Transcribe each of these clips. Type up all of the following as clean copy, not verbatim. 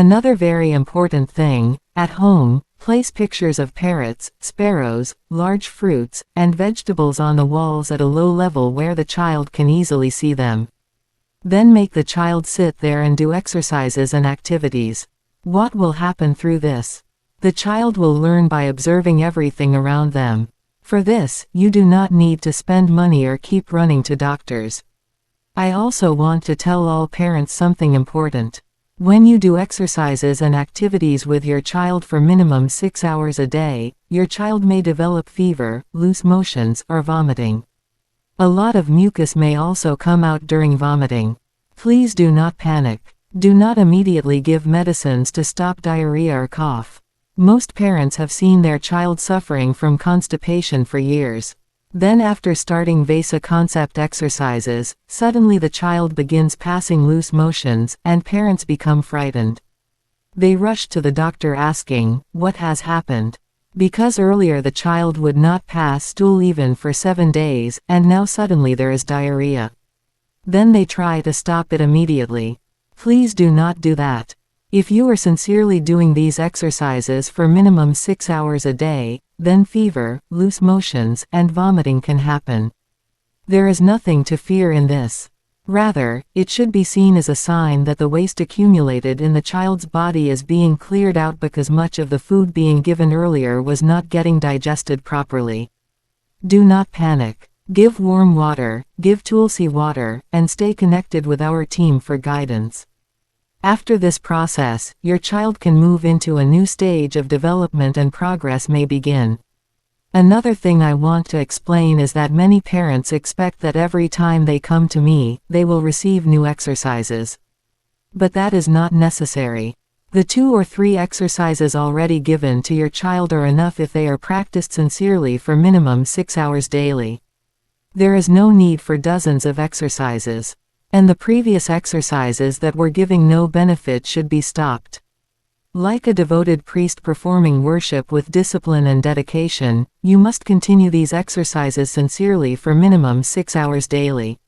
Another very important thing, at home, place pictures of parrots, sparrows, large fruits, and vegetables on the walls at a low level where the child can easily see them. Then make the child sit there and do exercises and activities. What will happen through this? The child will learn by observing everything around them. For this, you do not need to spend money or keep running to doctors. I also want to tell all parents something important. When you do exercises and activities with your child for minimum 6 hours a day, your child may develop fever, loose motions, or vomiting. A lot of mucus may also come out during vomiting. Please do not panic. Do not immediately give medicines to stop diarrhea or cough. Most parents have seen their child suffering from constipation for years. Then after starting Vasa concept exercises, suddenly the child begins passing loose motions, and parents become frightened. They rush to the doctor asking, "What has happened?" Because earlier the child would not pass stool even for 7 days, and now suddenly there is diarrhea. Then they try to stop it immediately. Please do not do that. If you are sincerely doing these exercises for minimum 6 hours a day, then fever, loose motions, and vomiting can happen. There is nothing to fear in this. Rather, it should be seen as a sign that the waste accumulated in the child's body is being cleared out because much of the food being given earlier was not getting digested properly. Do not panic. Give warm water, give Tulsi water, and stay connected with our team for guidance. After this process, your child can move into a new stage of development and progress may begin. Another thing I want to explain is that many parents expect that every time they come to me, they will receive new exercises. But that is not necessary. The 2 or 3 exercises already given to your child are enough if they are practiced sincerely for minimum 6 hours daily. There is no need for dozens of exercises. And the previous exercises that were giving no benefit should be stopped. Like a devoted priest performing worship with discipline and dedication, you must continue these exercises sincerely for minimum 6 hours daily.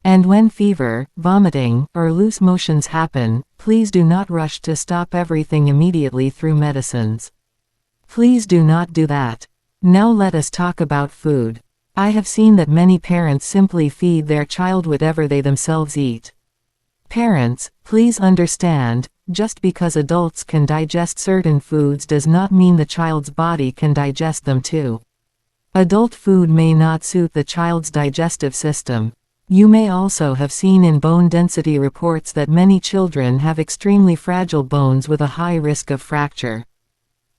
And when fever, vomiting, or loose motions happen, please do not rush to stop everything immediately through medicines. Please do not do that. Now let us talk about food. I have seen that many parents simply feed their child whatever they themselves eat. Parents, please understand, just because adults can digest certain foods does not mean the child's body can digest them too. Adult food may not suit the child's digestive system. You may also have seen in bone density reports that many children have extremely fragile bones with a high risk of fracture.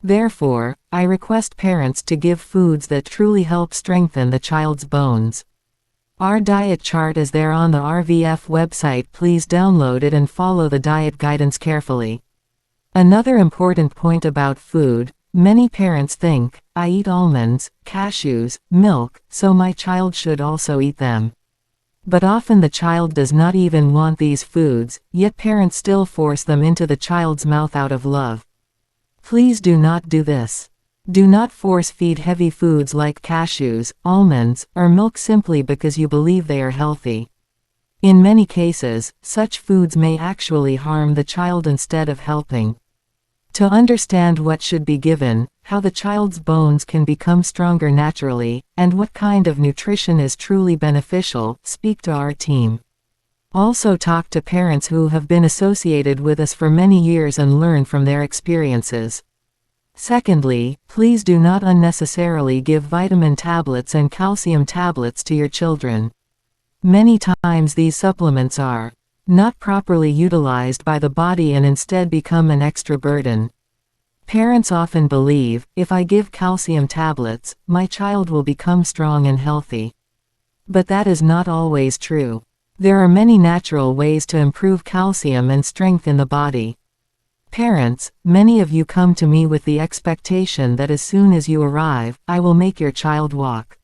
Therefore, I request parents to give foods that truly help strengthen the child's bones. Our diet chart is there on the RVF website. Please download it and follow the diet guidance carefully. Another important point about food, many parents think, I eat almonds, cashews, milk, so my child should also eat them. But often the child does not even want these foods, yet parents still force them into the child's mouth out of love. Please do not do this. Do not force feed heavy foods like cashews, almonds, or milk simply because you believe they are healthy. In many cases, such foods may actually harm the child instead of helping. To understand what should be given, how the child's bones can become stronger naturally, and what kind of nutrition is truly beneficial, speak to our team. Also talk to parents who have been associated with us for many years and learn from their experiences. Secondly, please do not unnecessarily give vitamin tablets and calcium tablets to your children. Many times these supplements are not properly utilized by the body and instead become an extra burden. Parents often believe, if I give calcium tablets, my child will become strong and healthy. But that is not always true. There are many natural ways to improve calcium and strength in the body. Parents, many of you come to me with the expectation that as soon as you arrive, I will make your child walk.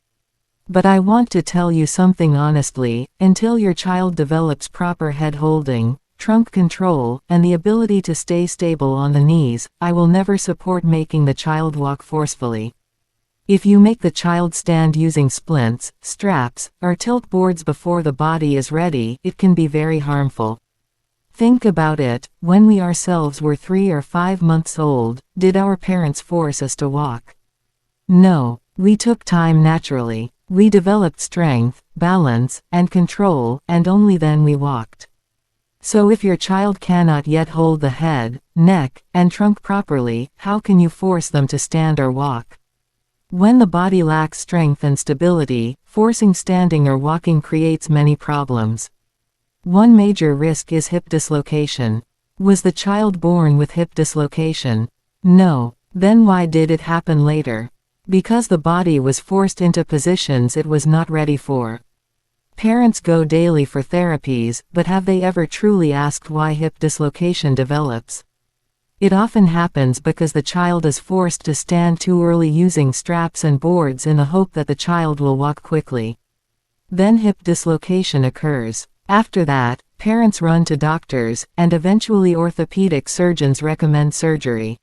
But I want to tell you something honestly, until your child develops proper head holding, trunk control, and the ability to stay stable on the knees, I will never support making the child walk forcefully. If you make the child stand using splints, straps, or tilt boards before the body is ready, it can be very harmful. Think about it, when we ourselves were 3 or 5 months old, did our parents force us to walk? No, we took time naturally. We developed strength, balance, and control, and only then we walked. So if your child cannot yet hold the head, neck, and trunk properly, how can you force them to stand or walk? When the body lacks strength and stability, forcing standing or walking creates many problems. One major risk is hip dislocation. Was the child born with hip dislocation? No. Then why did it happen later? Because the body was forced into positions it was not ready for. Parents go daily for therapies, but have they ever truly asked why hip dislocation develops? It often happens because the child is forced to stand too early using straps and boards in the hope that the child will walk quickly. Then hip dislocation occurs. After that, parents run to doctors, and eventually orthopedic surgeons recommend surgery.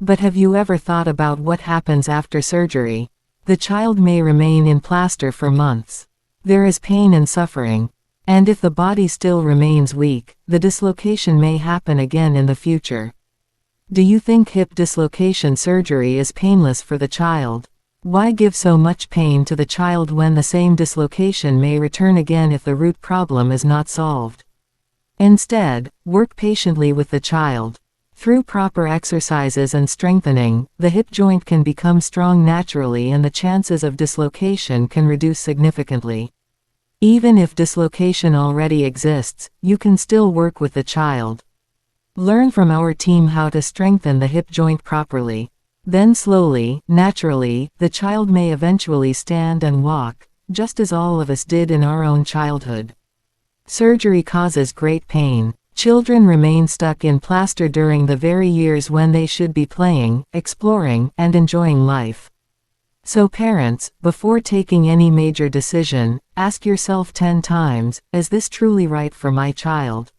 But have you ever thought about what happens after surgery? The child may remain in plaster for months. There is pain and suffering. And if the body still remains weak, the dislocation may happen again in the future. Do you think hip dislocation surgery is painless for the child? Why give so much pain to the child when the same dislocation may return again if the root problem is not solved? Instead, work patiently with the child. Through proper exercises and strengthening, the hip joint can become strong naturally and the chances of dislocation can reduce significantly. Even if dislocation already exists, you can still work with the child. Learn from our team how to strengthen the hip joint properly. Then slowly, naturally, the child may eventually stand and walk, just as all of us did in our own childhood. Surgery causes great pain. Children remain stuck in plaster during the very years when they should be playing, exploring, and enjoying life. So parents, before taking any major decision, ask yourself 10 times, is this truly right for my child?